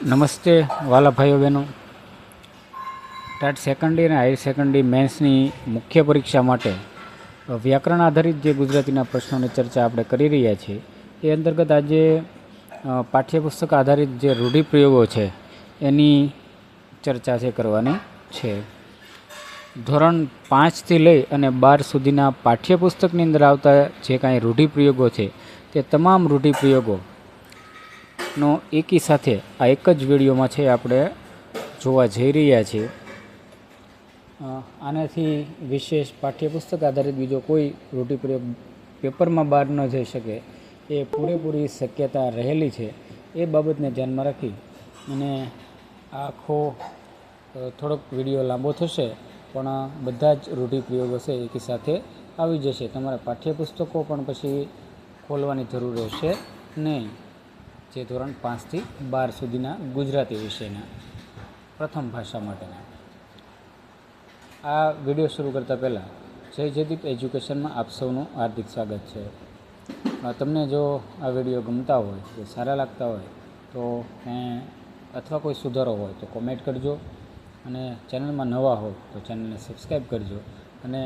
નમસ્તે વાલા ભાઈઓ બહેનો. ટાટ સેકન્ડરી અને હાયર સેકન્ડરી મેન્સની મુખ્ય પરીક્ષા માટે વ્યાકરણ આધારિત જે ગુજરાતીના પ્રશ્નોની ચર્ચા આપણે કરી રહ્યા છીએ એ અંતર્ગત આજે પાઠ્યપુસ્તક આધારિત જે રૂઢિપ્રયોગો છે એની ચર્ચા છે કરવાની છે. ધોરણ 5થી લઈ અને 12 સુધીના પાઠ્યપુસ્તકની અંદર આવતા જે કાંઈ રૂઢિપ્રયોગો છે તે તમામ રૂઢિપ્રયોગો નો એકી સાથે આ એક જ વિડીયોમાં છે આપણે જોવા જઈ રહ્યા છીએ. આનાથી વિશેષ પાઠ્યપુસ્તક આધારિત બીજો કોઈ રૂઢિપ્રયોગ પેપરમાં બહાર ન જઈ શકે એ પૂરેપૂરી શક્યતા રહેલી છે. એ બાબતને ધ્યાનમાં રાખી અને આખો થોડોક વિડીયો લાંબો થશે પણ બધા જ રૂઢિપ્રયોગો છે એકી સાથે આવી જશે. તમારે પાઠ્યપુસ્તકો પણ પછી ખોલવાની જરૂર રહેશે નહીં. જે ધોરણ 5થી 12 સુધીના ગુજરાતી વિષયના પ્રથમ ભાષા માટેના. આ વિડીયો શરૂ કરતાં પહેલાં જય જયદીપ એજ્યુકેશનમાં આપ સૌનું હાર્દિક સ્વાગત છે. તમને જો આ વિડીયો ગમતા હોય કે સારા લાગતા હોય તો અથવા કોઈ સુધારો હોય તો કોમેન્ટ કરજો અને ચેનલમાં નવા હોય તો ચેનલને સબસ્ક્રાઈબ કરજો. અને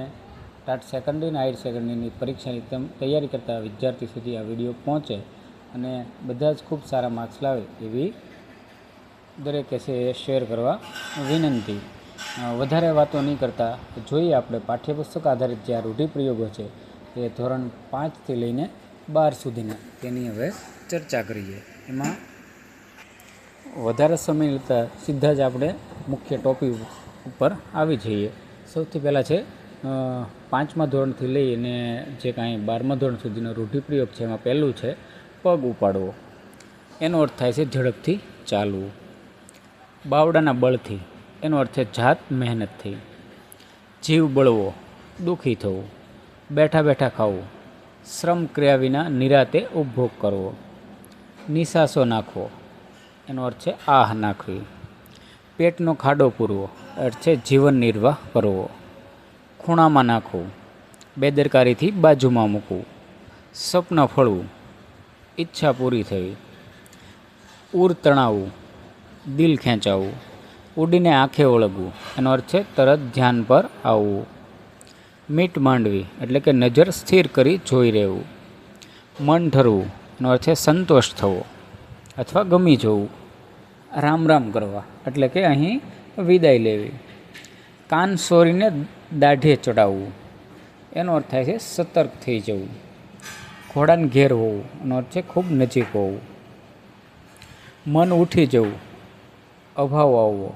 ટાટ સેકન્ડરી અને હાયર સેકન્ડરીની પરીક્ષાની તૈયારી કરતા વિદ્યાર્થી સુધી આ વિડીયો પહોંચે અને બધા જ ખૂબ સારા માર્ક્સ લાવે એવી દરેકે છે એ શેર કરવા વિનંતી. વધારે વાતો નહીં કરતા જોઈએ આપણે પાઠ્યપુસ્તક આધારિત જે આ રૂઢિપ્રયોગો છે એ ધોરણ 5થી લઈને 12 સુધીના તેની હવે ચર્ચા કરીએ. એમાં વધારે સમય લેતા સીધા જ આપણે મુખ્ય ટોપિક ઉપર આવી જઈએ. સૌથી પહેલાં છે 5મા ધોરણથી લઈ અને જે કાંઈ 12મા ધોરણ સુધીનો રૂઢિપ્રયોગ છે એમાં પહેલું છે પગ ઉપાડવો. એનો અર્થ થાય છે ઝડપથી ચાલવું. બાવડાના બળથી એનો અર્થ છે જાત મહેનતથી. જીવ બળવો, દુઃખી થવું. બેઠા બેઠા ખાવું, શ્રમ ક્રિયા વિના નિરાતે ઉપભોગ કરવો. નિસાસો નાખવો એનો અર્થ છે આહ નાખવી. પેટનો ખાડો પૂરવો અર્થ છે જીવન નિર્વાહ કરવો. ખૂણામાં નાખવું, બેદરકારીથી બાજુમાં મૂકવું. સપના ફળવું, ઈચ્છા પૂરી થવી. ઉર તણાવવું, દિલ ખેંચાવવું. ઉડીને આંખે ઓળગવું એનો અર્થ છે તરત ધ્યાન પર આવવું. મીટ માંડવી એટલે કે નજર સ્થિર કરી જોઈ રહેવું. મન ઠરવું એનો અર્થ છે સંતોષ થવો અથવા ગમી જવું. રામ રામ કરવા એટલે કે અહીં વિદાય લેવી. કાન સોરીને દાઢે ચડાવવું એનો અર્થ થાય છે સતર્ક થઈ જવું. ઘોડાને ઘેર હોવું એનો અર્થ છે ખૂબ નજીક હોવું. મન ઉઠી જવું, અભાવ આવવો.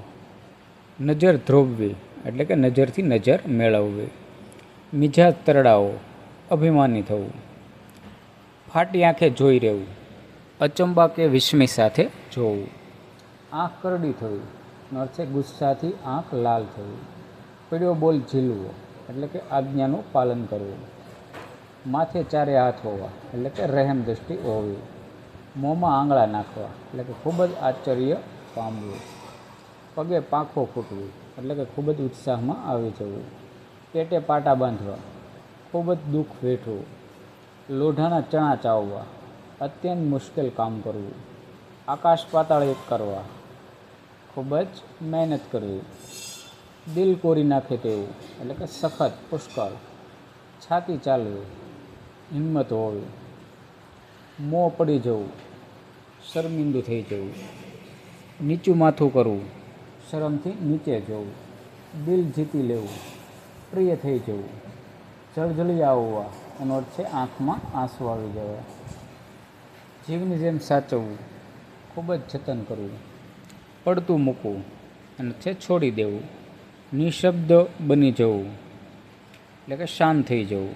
નજર ધ્રોબવી એટલે કે નજરથી નજર મેળવવી. મિજાજ તરડાવો, અભિમાની થવું. ફાટી આંખે જોઈ રહેવું, અચંબા કે વિસ્મય સાથે જોવું. આંખ કરડી થવી એનો અર્થ છે ગુસ્સાથી આંખ લાલ થવી. પીળો બોલ ઝીલવો એટલે કે આજ્ઞાનું પાલન કરવું. માથે ચારે હાથ હોવા એટલે કે રહેમ દ્રષ્ટિ હોવી. મોંમાં આંગળા નાખવા એટલે કે ખૂબ જ આશ્ચર્ય પામવું. પગે પાંખો ફૂટવી એટલે કે ખૂબ જ ઉત્સાહમાં આવી જવું. પેટે પાટા બાંધવા, ખૂબ જ દુઃખ વેઠવું. લોઢાના ચણા ચાવવા, અત્યંત મુશ્કેલ કામ કરવું. આકાશ પાતાળ એક કરવા, ખૂબ જ મહેનત કરવી. દિલ કોરી નાખે તેવું એટલે કે સખત પુષ્કળ. છાતી ચાલવી, હિંમત હોવી. મોં પડી જવું, શર્મિંદુ થઈ જવું. નીચું માથું કરવું, શરમથી નીચે જવું. દિલ જીતી લેવું, પ્રિય થઈ જવું. જળજળી આવવા એનો અર્થ છે આંખમાં આંસુ આવી જવા. જીવની જેમ સાચવવું, ખૂબ જ જતન કરવું. પડતું મૂકવું એનો છે છોડી દેવું. નિશબ્દ બની જવું એટલે કે શાંત થઈ જવું.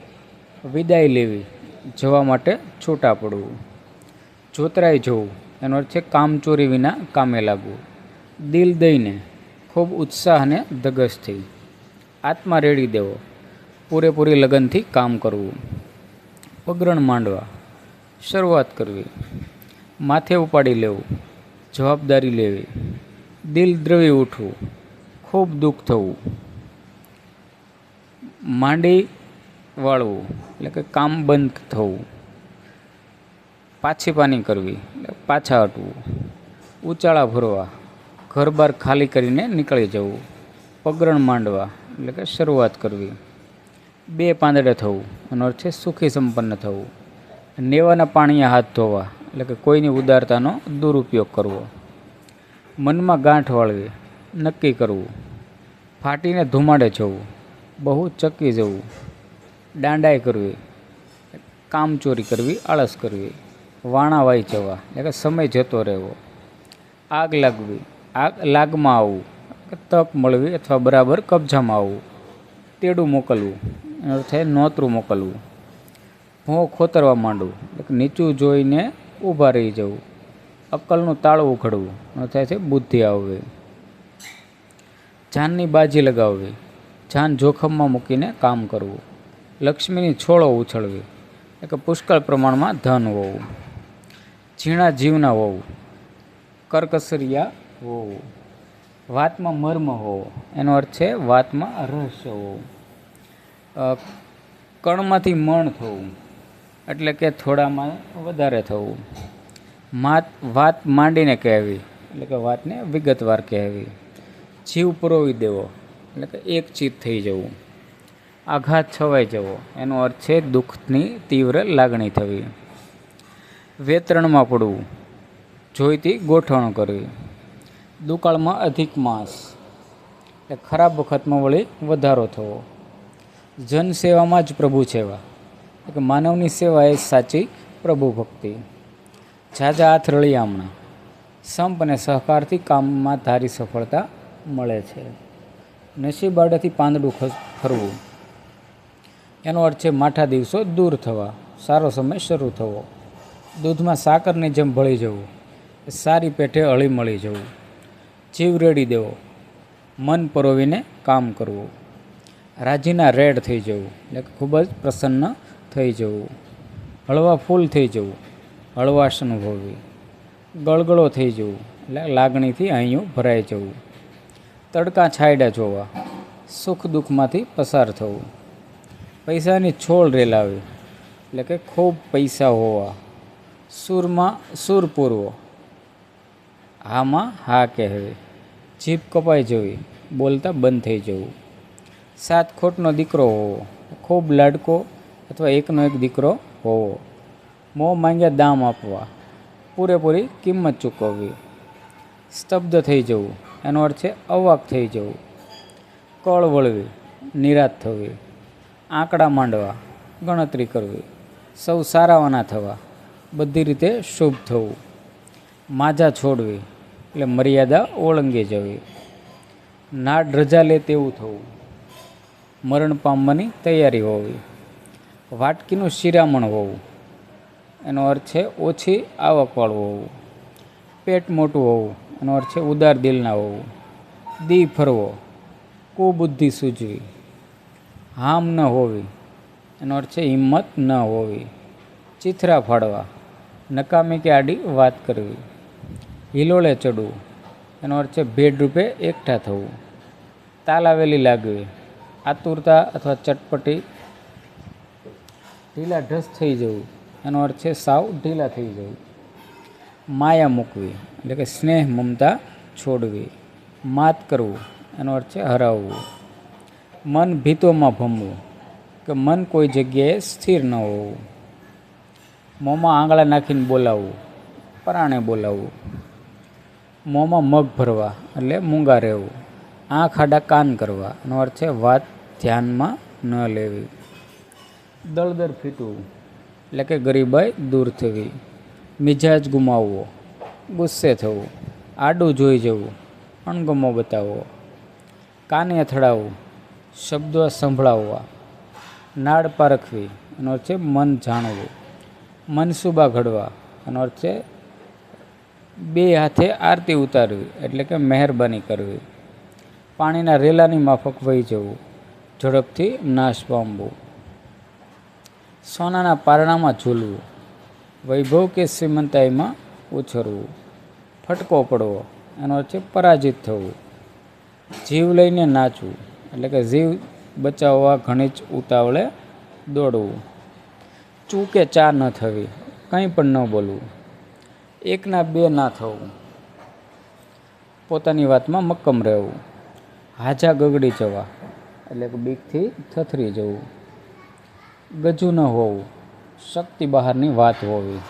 વિદાય લેવી, જવા માટે છૂટા પડવું. જોતરાઈ જવું એનો અર્થ છે કામચોરી વિના કામે લાગવું. દિલ દઈને, ખૂબ ઉત્સાહ અને ધગશથી. આત્મા રેડી દેવો, પૂરેપૂરી લગનથી કામ કરવું. પગરણ માંડવા, શરૂઆત કરવી. માથે ઉપાડી લેવું, જવાબદારી લેવી. દિલ દ્રવી ઉઠવું, ખૂબ દુઃખ થવું. માંડી વાળવું એટલે કે કામ બંધ થવું. પાછી પાની કરવી એટલે પાછા હટવું. ઉચાળા ભરવા, ઘર-બાર ખાલી કરીને નીકળી જવું. પગરણ માંડવા એટલે કે શરૂઆત કરવી. બે પાંદડે થવું એનો અર્થ છે સુખી સંપન્ન થવું. નેવાના પાણીએ હાથ ધોવા એટલે કે કોઈની ઉદારતાનો દુરુપયોગ કરવો. મનમાં ગાંઠ વાળવી, નક્કી કરવું. ફાટીને ધુમાડે જવું, બહુ ચકી જવું. દાંડાઈ કરવી, કામચોરી કરવી, આળસ કરવી. વાણા વાઈ જવા એટલે કે સમય જતો રહેવો. આગ લાગવી, લાગમાં આવવું, તક મળવી અથવા બરાબર કબજામાં આવવું. તેડું મોકલવું એનો અર્થ થાય નોતરું મોકલવું. ભોં ખોતરવા માંડવું એટલે કે નીચું જોઈને ઊભા રહી જવું. અક્કલનું તાળું ઉઘડવું એનો થાય છે બુદ્ધિ આવવી. જાનની બાજી લગાવવી, જાન જોખમમાં મૂકીને કામ કરવું. લક્ષ્મીની છોળો ઉછળવી એટલે કે પુષ્કળ પ્રમાણમાં ધન હોવું. ઝીણા જીવના હોવું, કરકસરિયા હોવું. વાતમાં મર્મ હોવો એનો અર્થ છે વાતમાં રહસ્ય હોવું. કણમાંથી મણ થવું એટલે કે થોડામાં વધારે થવું. વાત માંડીને કહેવી એટલે કે વાતને વિગતવાર કહેવી. જીવ પરોવી દેવો એટલે કે એક ચિત્ત થઈ જવું. આઘાત છવાઈ જવો એનો અર્થ છે દુઃખની તીવ્ર લાગણી થવી. વેતરણમાં પડવું, જોઈતી ગોઠવણ કરવી. દુકાળમાં અધિક માસ એટલે ખરાબ વખતમાં વળી વધારો થવો. જનસેવામાં જ પ્રભુ સેવા એટલે કે માનવની સેવા એ સાચી પ્રભુ ભક્તિ. ઝાઝા હાથ રળિયામણા, સંપ અને સહકારથી કામમાં ધારી સફળતા મળે છે. નસીબ આડેથી પાંદડું ફરવું એનો અર્થ છે માઠા દિવસો દૂર થવા, સારો સમય શરૂ થવો. દૂધમાં સાકરની જેમ ભળી જવું, સારી પેઠે હળી મળી જવું. જીવ રેડી દેવો, મન પરોવીને કામ કરવું. રાજીના રેડ થઈ જવું એટલે ખૂબ જ પ્રસન્ન થઈ જવું. હળવા ફૂલ થઈ જવું, હળવાશ અનુભવવી. ગળગળો થઈ જવું એટલે લાગણીથી અહીંયું ભરાઈ જવું. તડકા છાંયડા જોવા, સુખ દુઃખમાંથી પસાર થવું. પૈસાની છોડ રેલાવી એટલે કે ખૂબ પૈસા હોવા. સૂરમાં સૂર પૂરવો, હામાં હા કહેવી. જીભ કપાઈ જવી, બોલતા બંધ થઈ જવું. સાત ખોટનો દીકરો હોવો, ખૂબ લાડકો અથવા એકનો એક દીકરો હોવો. મોં માંગ્યા દામ આપવા, પૂરેપૂરી કિંમત ચૂકવવી. સ્તબ્ધ થઈ જવું એનો અર્થ છે અવાક થઈ જવું. કળ વળવી, નિરાશ થવી. આંકડા માંડવા, ગણતરી કરવી. સૌ સારાવાના થવા, બધી રીતે શુભ થવું. માજા છોડવી એટલે મર્યાદા ઓળંગી જવી. નાડ રજા લે તેવું થવું, મરણ પામવાની તૈયારી હોવી. વાટકીનું શિરામણ હોવું એનો અર્થ છે ઓછી આવકવાળું હોવું. પેટ મોટું હોવું એનો અર્થ છે ઉદાર દિલના હોવું. દી ફરવો, કુબુદ્ધિ સૂઝવી. હામ ન હોવી એનો અર્થ છે હિંમત ન હોવી. ચીથરા ફાડવા, નકામી કે આડી વાત કરવી. હિલોળે ચડવું એનો અર્થ છે ભેડ રૂપે એકઠા થવું. તાલાવેલી લાગવી, આતુરતા અથવા ચટપટી. ઢીલા ઢસ થઈ જવું એનો અર્થ છે સાવ ઢીલા થઈ જવું. માયા મૂકવી એટલે કે સ્નેહ મમતા છોડવી. માત કરવું એનો અર્થ છે હરાવવું. મન ભીતોમાં ભમવું કે મન કોઈ જગ્યાએ સ્થિર ન હોવું. મોંમાં આંગળા નાખીને બોલાવવું, પરાણે બોલાવવું. મોંમાં મગ ભરવા એટલે મૂંગા રહેવું. આંખ આડા કાન કરવા એનો અર્થ છે વાત ધ્યાનમાં ન લેવી. દળદર ફીટવું એટલે કે ગરીબાઈ દૂર થવી. મિજાજ ગુમાવવો, ગુસ્સે થવું. આડું જોઈ જવું, અણગમો બતાવવો. કાને અથડાવવું, શબ્દો સંભળાવવા. નાડ પારખવી એનો અર્થ છે મન જાણવું. મનસુબા ઘડવા એનો અર્થ છે બે હાથે આરતી ઉતારવી એટલે કે મહેરબાની કરવી. પાણીના રેલાની માફક વહી જવું, ઝડપથી નાશ પામવું. સોનાના પારણામાં ઝૂલવું, વૈભવ કે શ્રીમંતાઈમાં ઉછરવું. ફટકો પડવો એનો અર્થ છે પરાજિત થવું. જીવ લઈને નાચવું એટલે કે જીવ બચાવવા ઘણી જ ઉતાવળે દોડવું. ચૂકે ચા ન થવી, કંઈ પણ ન બોલવું. એકના બે ના થવું, પોતાની વાતમાં મક્કમ રહેવું. હાજા ગગડી જવા એટલે કે બીકથી થથરી જવું. ગજુ ન હોવું, શક્તિ બહારની વાત હોવી.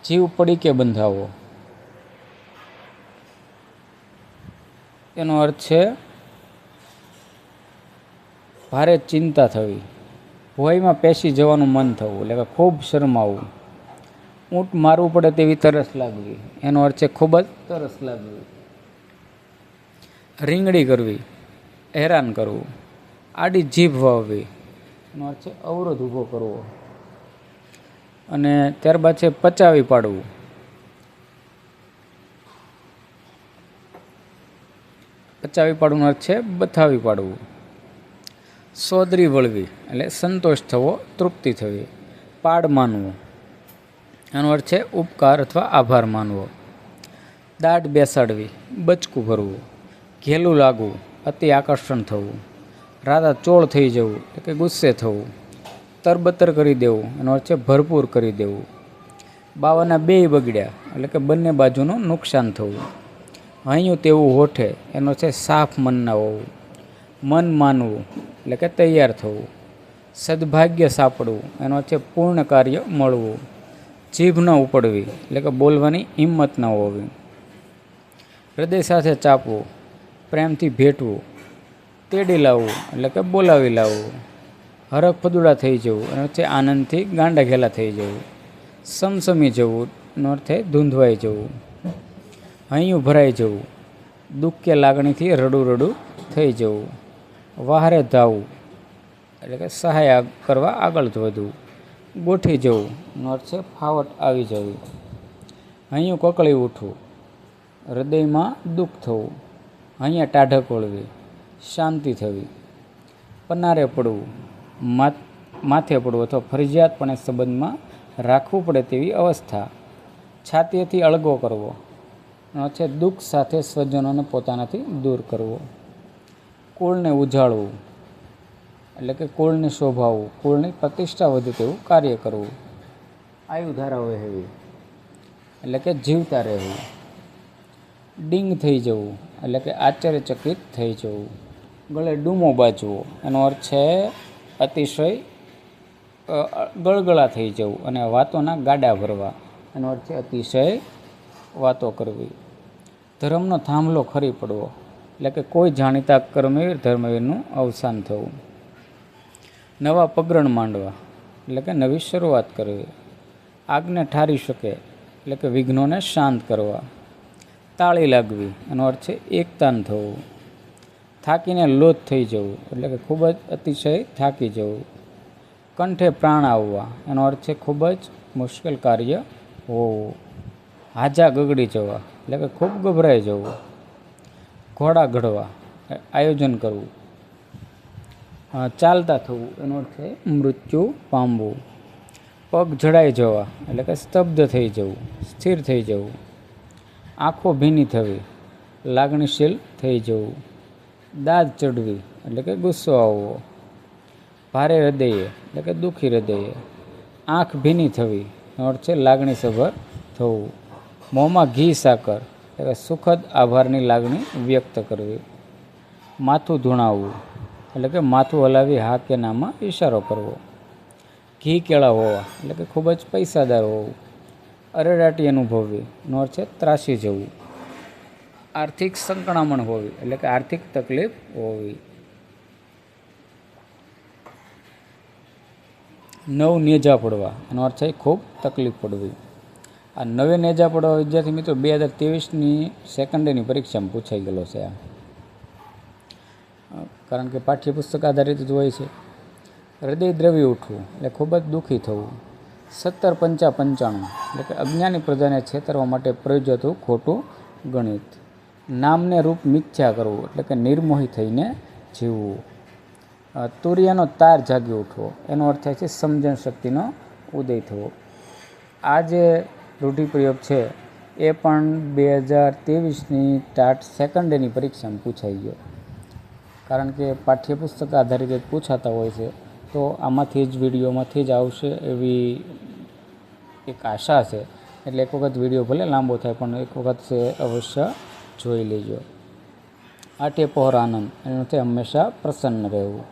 જીવ પડી કે બંધાવો, એનો અર્થ છે ભારે ચિંતા થવી. ભોયમાં પેસી જવાનું મન થવું એટલે કે ખૂબ શરમાવું. ઊંટ મારવું પડે તેવી તરસ લાગવી, એનો અર્થ છે ખૂબ જ તરસ લાગવી. રીંગણી કરવી, હેરાન કરવું. આડી જીભ વાવવી, એનો અર્થ છે અવરોધ ઊભો કરવો. અને ત્યારબાદ છે પચાવી પાડવું. પચાવી પાડવાનો અર્થ છે બથાવી પાડવું. સોદરી વળવી એટલે સંતોષ થવો, તૃપ્તિ થવી. પાડ માનવું, એનો અર્થ છે ઉપકાર અથવા આભાર માનવો. દાઢ બેસાડવી, બચકું ભરવું. ઘેલું લાગવું, અતિ આકર્ષણ થવું. રાતા ચોળ થઈ જવું એટલે કે ગુસ્સે થવું. તરબતર કરી દેવું, એનો અર્થ છે ભરપૂર કરી દેવું. બાવાના બેય બગડ્યા એટલે કે બંને બાજુનું નુકસાન થવું. હૈયું તેવું હોઠે, એનો છે સાફ મનના હોવું. મન માનવું એટલે કે તૈયાર થવું. સદભાગ્ય સાંપડવું, એનો છે પૂર્ણ કાર્ય મળવું. જીભ ન ઉપડવી એટલે કે બોલવાની હિંમત ન હોવી. હૃદય સાથે ચાપવું, પ્રેમથી ભેટવું. તેડી લાવવું એટલે કે બોલાવી લાવવું. હરખ ફદુડા થઈ જવું, એનો છે આનંદથી ગાંડા ઘેલા થઈ જવું. સમસમી જવું, એનો અર્થ છે ધૂંધવાઈ જવું. હૈયું ભરાઈ જવું, દુઃખ કે લાગણીથી રડું રડું થઈ જવું. વહારે ધાવવું એટલે કે સહાય કરવા આગળ વધવું. ગોઠી જવું, એનો અર્થ છે ફાવટ આવી જવી. હૈયું કકળી ઉઠવું, હૃદયમાં દુઃખ થવું. અહીંયા ટાઢક વળવી, શાંતિ થવી. પનારે પડવું, માથે પડવું અથવા ફરજિયાતપણે સંબંધમાં રાખવું પડે તેવી અવસ્થા. છાતીથી અળગો કરવો, એનો છે દુઃખ સાથે સ્વજનોને પોતાનાથી દૂર કરવો. કુળને ઉજાળવું એટલે કે કુળને શોભાવવું, કુળની પ્રતિષ્ઠા વધે તેવું કાર્ય કરવું. આયુધારા વહેવી એટલે કે જીવતા રહેવું. ડીંગ થઈ જવું એટલે કે આશ્ચર્યચકિત થઈ જવું. ગળે ડૂમો બાજવો, એનો અર્થ છે અતિશય ગળગળા થઈ જવું. અને વાતોના ગાડા ભરવા, એનો અર્થ છે અતિશય વાતો કરવી. ધર્મનો થાંભલો ખરી પડવો એટલે કે કોઈ જાણીતા કર્મવીર ધર્મવીરનું અવસાન થવું. નવા પગરણ માંડવા એટલે કે નવી શરૂઆત કરવી. આગને ઠારી શકે એટલે કે વિઘ્નોને શાંત કરવા. તાળી લાગવી, એનો અર્થ છે એકતાન થવું. થાકીને લોથ થઈ જવું એટલે કે ખૂબ જ અતિશય થાકી જવું. કંઠે પ્રાણ આવવા, એનો અર્થ છે ખૂબ જ મુશ્કેલ કાર્ય હોવું. હાજા ગગડી જવા એટલે કે ખૂબ ગભરાઈ જવું. ઘોડા ઘડવા, આયોજન કરવું. ચાલતા થવું, એનો અર્થ છે મૃત્યુ પામવું. પગ જડાઈ જવા એટલે કે સ્તબ્ધ થઈ જવું, સ્થિર થઈ જવું. આંખો ભીની થવી, લાગણીશીલ થઈ જવું. દાદ ચડવી એટલે કે ગુસ્સો આવવો. ભારે હૃદયે એટલે કે દુઃખી હૃદયે. આંખ ભીની થવી, એનો અર્થ છે લાગણીસભર થવું. મોંમાં ઘી સાકર એટલે કે સુખદ આભારની લાગણી વ્યક્ત કરવી. માથું ધૂણાવવું એટલે કે માથું હલાવી હા કે નામાં ઈશારો કરવો. ઘી કેળા હોવા એટલે કે ખૂબ જ પૈસાદાર હોવું. અરેરાટી અનુભવવી, એનો અર્થ છે ત્રાસી જવું. આર્થિક સંકળામણ હોવી એટલે કે આર્થિક તકલીફ હોવી. નવ નેજા પડવા, એનો અર્થ છે ખૂબ તકલીફ પડવી. આ નવે નેજા પડવા વિદ્યાર્થી મિત્રો 2023ની સેકન્ડરીની પરીક્ષામાં પૂછાઈ ગયેલો છે આ. કારણ કે પાઠ્યપુસ્તક આધારિત જ હોય છે. હૃદય દ્રવી ઉઠવું એટલે ખૂબ જ દુઃખી થવું. 1755 એટલે કે અજ્ઞાની પ્રજાને છેતરવા માટે પ્રયોજ્યું હતું ખોટું ગણિત. નામને રૂપ મિથ્યા કરવું એટલે કે નિર્મોહી થઈને જીવવું. તુરિયાનો તાર જાગી ઉઠવો, એનો અર્થ થાય છે સમજણ શક્તિનો ઉદય થવો. આ જે રૂઢિપ્રયોગ છે એ પણ 2023ની ટાટ સેકન્ડરીની પરીક્ષામાં પૂછાઈ ગયો. કારણ કે પાઠ્યપુસ્તક આધારિત જ પૂછાતા હોય છે, તો આમાંથી જ વિડીયોમાંથી જ આવશે એવી એક આશા છે. એટલે એક વખત વિડીયો ભલે લાંબો થાય પણ એક વખત છે અવશ્ય જોઈ લેજો. આઠે પહોર આનંદ, એનો અર્થ હંમેશા પ્રસન્ન રહેવું.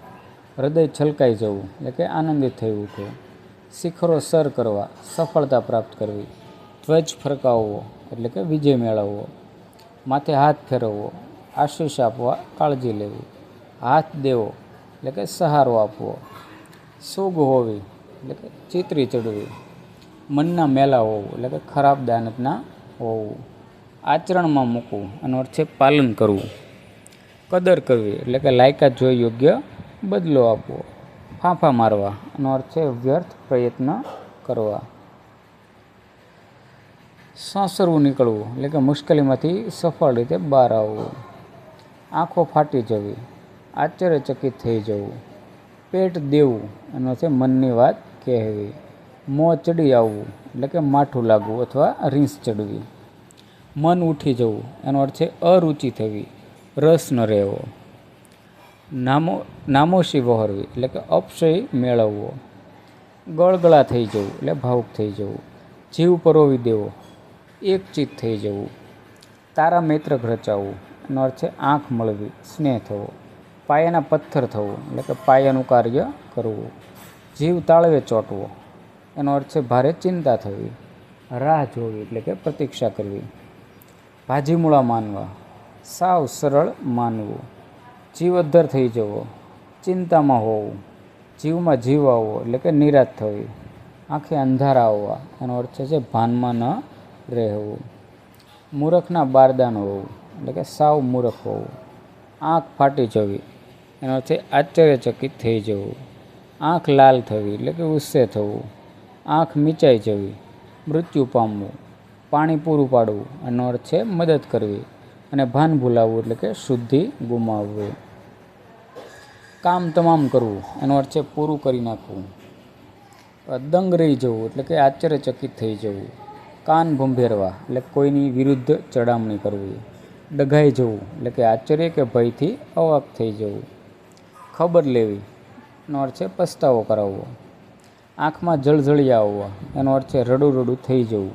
હૃદય છલકાઈ જવું એટલે કે આનંદિત થઈ ઉઠવું. શિખરો સર કરવા, સફળતા પ્રાપ્ત કરવી. ધ્વજ ફરકાવવો એટલે કે વિજય મેળવવો. માથે હાથ ફેરવવો, આશીષ આપવા, કાળજી લેવી. હાથ દેવો એટલે કે સહારો આપવો. સુગ હોવી એટલે કે ચિતરી ચડવી. મનના મેલા હોવું એટલે કે ખરાબ દાનત ના હોવું. આચરણમાં મૂકવું એનો અર્થ છે પાલન કરવું. કદર કરવી એટલે કે લાયકાત જોઈ યોગ્ય બદલો આપવો. ફાંફા મારવા એનો અર્થ છે વ્યર્થ પ્રયત્ન કરવા. સાસરવું નીકળવું એટલે કે મુશ્કેલીમાંથી સફળ રીતે બહાર આવવું. આંખો ફાટી જવી, આશ્ચર્યચકિત થઈ જવું. પેટ દેવું એનો છે મનની વાત કહેવી. મોં ચડી આવવું એટલે કે માઠું લાગવું અથવા રીંસ ચડવી. મન ઉઠી જવું એનો અર્થ છે અરુચિ થવી, રસ ન રહેવો. નામોશી વહોરવી એટલે કે અપશય મેળવવો. ગળગળા થઈ જવું એટલે ભાવુક થઈ જવું. જીવ પરોવી દેવો, એકચિત થઈ જવું. તારા મૈત્રક રચાવવું એનો અર્થ છે આંખ મળવી, સ્નેહ થવો. પાયાના પથ્થર થવું એટલે કે પાયાનું કાર્ય કરવું. જીવ તાળવે ચોંટવો એનો અર્થ છે ભારે ચિંતા થવી. રાહ જોવી એટલે કે પ્રતીક્ષા કરવી. ભાજીમૂળા માનવા, સાવ સરળ માનવું. જીવ અદ્ધર થઈ જવો, ચિંતામાં હોવું. જીવમાં જીવ આવવો એટલે કે નિરાશ થવી. આંખે અંધારા આવવા એનો અર્થ છે ભાનમાં ન રહેવું. મૂરખના બારદાન હોવું એટલે કે સાવ મૂરખ હોવું. આંખ ફાટી જવી એનો અર્થ છે આશ્ચર્યચકિત થઈ જવું. આંખ લાલ થવી એટલે કે ગુસ્સે થવું. આંખ મીચાઈ જવી, મૃત્યુ પામવું. પાણી પૂરું પાડવું એનો અર્થ છે મદદ કરવી. અને ભાન ભૂલાવવું એટલે કે શુદ્ધિ ગુમાવવી. કામ તમામ કરવું એનો અર્થ છે પૂરું કરી નાખવું. દંગ રહી જવું એટલે કે આશ્ચર્યચકિત થઈ જવું. કાન ભંભેરવા એટલે કોઈની વિરુદ્ધ ચડામણી કરવી. ડઘાઈ જવું એટલે કે આશ્ચર્ય કે ભયથી અવાક થઈ જવું. ખબર લેવી એનો અર્થ છે પસ્તાવો કરાવવો. આંખમાં જળઝળિયા આવવા એનો અર્થ છે રડું રડું થઈ જવું.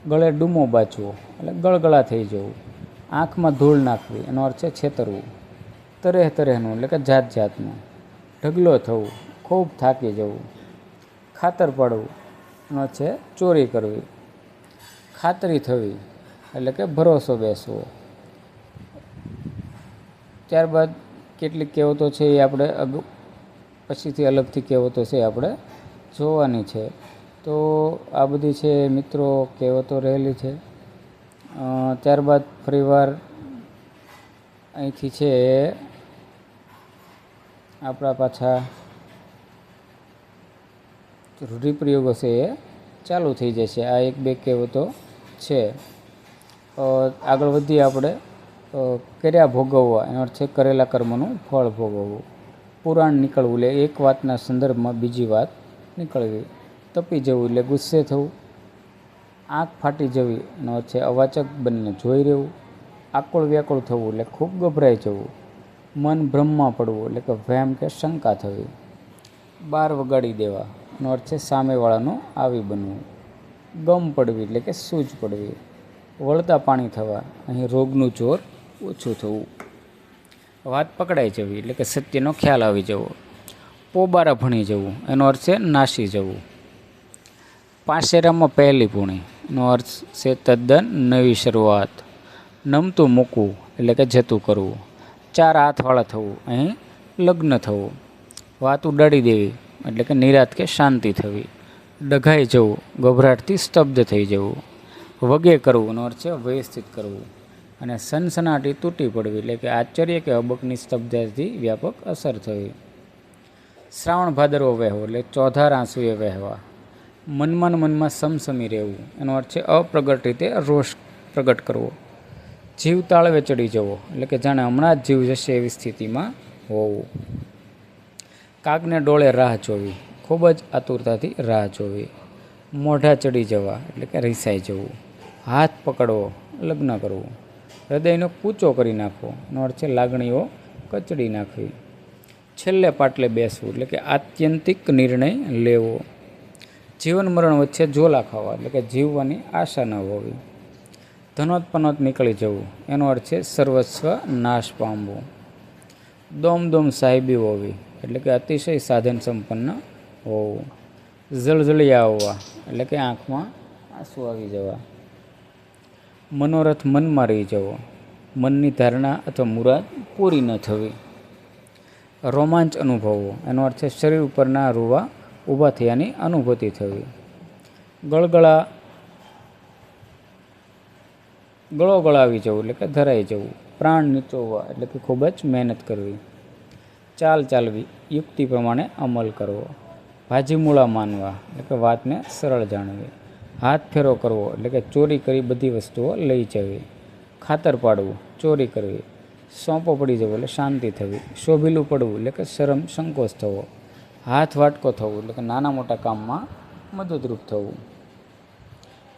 ગળે ડૂમો બાચવો એટલે ગળગળા થઈ જવું. આંખમાં ધૂળ નાખવી એનો અર્થ છે છેતરવું. તરેહ તરેહનું એટલે કે જાત જાતનું. ઢગલો થવું, ખૂબ થાકી જવું. ખાતર પાડવું એનો અર્થ છે ચોરી કરવી. ખાતરી થવી એટલે કે ભરોસો બેસવો. ત્યારબાદ કેટલીક કહેવતો છે એ આપણે પછીથી અલગથી કહેવતો છે આપણે જોવાની છે. તો આ બધી છે મિત્રો કહેવતો રહેલી છે. ત્યારબાદ ફરીવાર અહીંથી છે આપણા પાછા રૂઢિપ્રયોગો છે એ ચાલુ થઈ જશે. આ એક બે કહેવતો છે. આગળ વધીએ આપણે. કર્યા ભોગવવા એનો અર્થ છે કરેલા કર્મનું ફળ ભોગવવું. પુરાણ નીકળવું એટલે એક વાતના સંદર્ભમાં બીજી વાત નીકળવી. તપી જવું એટલે ગુસ્સે થવું. આંખ ફાટી જવી એનો અર્થ છે અવાચક બનીને જોઈ રહેવું. આકુળ વ્યાકુળ થવું એટલે ખૂબ ગભરાઈ જવું. મન ભ્રમમાં પડવું એટલે કે વહેમ કે શંકા થવી. બાર વગાડી દેવા એનો અર્થ છે સામેવાળાનું આવી બનવું. ગમ પડવી એટલે કે સૂજ પડવી. વળતા પાણી થવા અહીં રોગનું જોર ઓછું થવું. વાત પકડાઈ જવી એટલે કે સત્યનો ખ્યાલ આવી જવો. પોબારા ભણી જવું એનો અર્થ છે નાસી જવું. પાંસેરામાં પહેલી પૂણી એનો અર્થ છે તદ્દન નવી શરૂઆત. નમતું મૂકવું એટલે કે જતું કરવું. ચાર હાથવાળા થવું અહીં લગ્ન થવું. વાત ઉડાડી દેવી એટલે કે નિરાત કે શાંતિ થવી. ડઘાઈ જવું ગભરાટથી સ્તબ્ધ થઈ જવું. વગે કરવું એનો અર્થ છે વ્યવસ્થિત કરવું. અને સનસનાટી તૂટી પડવી એટલે કે આશ્ચર્ય કે અબકની સ્તબ્ધતાથી વ્યાપક અસર થવી. શ્રાવણ ભાદરવો વહેવો એટલે ચોધાર આંસુએ વહેવા. મનમાં સમસમી રહેવું એનો અર્થ છે અપ્રગટ રીતે રોષ પ્રગટ કરવો. જીવ તાળવે ચડી જવો એટલે કે જાણે હમણાં જ જીવ જશે એવી સ્થિતિમાં હોવું. કાગને ડોળે રાહ જોવી, ખૂબ જ આતુરતાથી રાહ જોવી. મોઢા ચડી જવા એટલે કે રીસાઈ જવું. હાથ પકડવો, લગ્ન કરવું. હૃદયનો કૂચો કરી નાખવો એનો અર્થ છે લાગણીઓ કચડી નાખવી. છેલ્લે પાટલે બેસવું એટલે કે આત્યંતિક નિર્ણય લેવો. જીવન મરણ વચ્ચે ઝોલા ખાવા એટલે કે જીવવાની આશા ન હોવી. ધનોત પનોત નીકળી જવું, એનો અર્થ છે સર્વસ્વ નાશ પામવું. દોમ દોમ સાહેબી હોવી, એટલે કે અતિશય સાધન સંપન્ન હોવું. જળજળિયા આવવા, એટલે કે આંખમાં આંસુ આવી જવા. મનોરથ મનમાં રહી જવો, મનની ધારણા અથવા મુરાદ પૂરી ન થવી. રોમાંચ અનુભવવો, એનો અર્થ છે શરીર ઉપરના રૂવા ઊભા થયાની અનુભૂતિ થવી. ગળો ગળાવી જવું, એટલે કે ધરાઈ જવું. પ્રાણ નીચોવવા, એટલે કે ખૂબ જ મહેનત કરવી. ચાલ ચાલવી, યુક્તિ પ્રમાણે અમલ કરવો. ભાજીમૂળા માનવા, એટલે કે વાતને સરળ જાણવી. હાથ ફેરો કરવો, એટલે કે ચોરી કરી બધી વસ્તુઓ લઈ જવી. ખાતર પાડવું, ચોરી કરવી. સોંપો પડી જવો, એટલે શાંતિ થવી. શોભીલું પડવું, એટલે કે શરમ સંકોચ થવો. હાથ વાટકો થવું, એટલે કે નાના મોટા કામમાં મદદરૂપ થવું.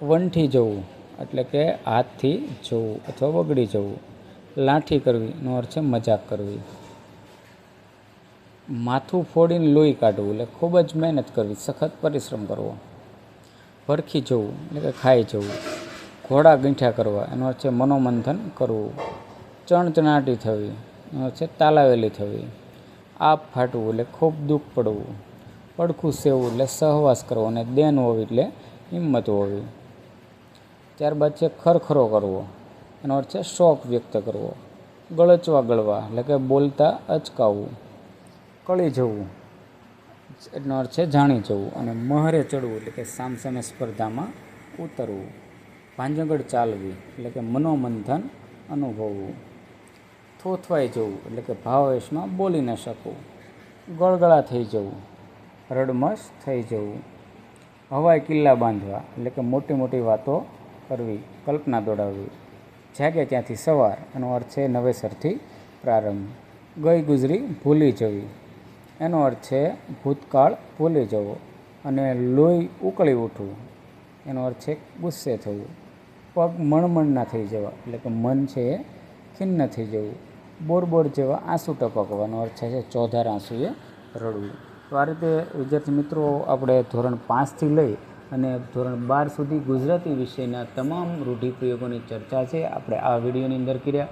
વંઠી જવું, એટલે કે હાથથી જવું અથવા બગડી જવું. લાઠી કરવી, નો અર્થ છે મજાક કરવી. માથું ફોડીને લોહી કાઢવું, એટલે ખૂબ જ મહેનત કરવી, સખત પરિશ્રમ કરવો. ભરખી જવું, એટલે કે ખાઈ જવું. ઘોડા ગંઠ્યા કરવા, એનો અર્થ છે મનોમંથન કરવું. ચણચણાટી થવી, એનો અર્થ છે તાલાવેલી થવી. આપ ફાટવું, એટલે ખૂબ દુઃખ પડવું. પડખું સેવવું, એટલે સહવાસ કરવો. અને દેન હોવી, એટલે હિંમત હોવી. ત્યારબાદ છે ખરખરો કરવો, એનો અર્થ છે શોખ વ્યક્ત કરવો. ગળચવા ગળવા, એટલે કે બોલતા અચકાવવું. કળી જવું, એનો અર્થ છે જાણી જવું. અને મહરે ચડવું, એટલે કે સામસામે સ્પર્ધામાં ઉતરવું. ભાંજગડ ચાલવી, એટલે કે મનોમંથન અનુભવવું. થોથવાઈ જવું, એટલે કે ભાવવેશમાં બોલી ન શકવું. ગળગળા થઈ જવું, રડમસ થઈ જવું. હવાઈ કિલ્લા બાંધવા, એટલે કે મોટી મોટી વાતો કરવી, કલ્પના દોડાવવી. જાગે ત્યાંથી સવાર, એનો અર્થ છે નવેસરથી પ્રારંભ. ગઈ ગુજરી ભૂલી જવી, એનો અર્થ છે ભૂતકાળ ભૂલી જવો. અને લોહી ઉકળી ઉઠવું, એનો અર્થ છે ગુસ્સે થવું. પગ મણમણના થઈ જવા, એટલે કે મન છે એ ખિન્ન થઈ જવું. બોર જેવા આંસુ ટપકવાનો અર્થ છે ચોધાર આંસુએ રડવું. તો આ રીતે વિદ્યાર્થી મિત્રો આપણે ધોરણ 5થી લઈ અને ધોરણ 12 સુધી ગુજરાતી વિષયના તમામ રૂઢિપ્રયોગોની ચર્ચા છે આપણે આ વિડીયોની અંદર કર્યા.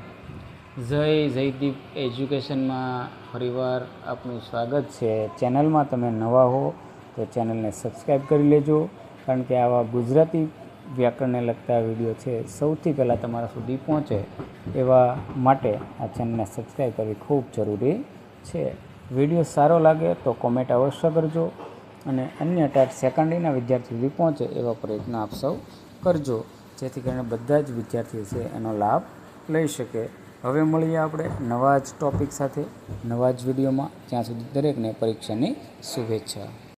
જયદીપ એજ્યુકેશનમાં ફરીવાર આપનું સ્વાગત છે. ચેનલમાં તમે નવા હો તો ચેનલને સબસ્ક્રાઈબ કરી લેજો, કારણ કે આવા ગુજરાતી વ્યાકરણને લગતા વિડીયો છે સૌથી પહેલાં તમારા સુધી પહોંચે એવા માટે આ ચેનલને સબસ્ક્રાઈબ કરવી ખૂબ જરૂરી છે. વિડીયો સારો લાગે તો કોમેન્ટ અવશ્ય કરજો અને અન્ય ટાટ સેકન્ડરીના વિદ્યાર્થીઓ સુધી પહોંચે એવા પ્રયત્ન આપ સૌ કરજો, જેથી કરીને બધા જ વિદ્યાર્થીઓ છે એનો લાભ લઈ શકે. હવે મળીએ આપણે નવા જ ટૉપિક સાથે નવા જ વિડીયોમાં. ત્યાં સુધી દરેકને પરીક્ષાની શુભેચ્છા.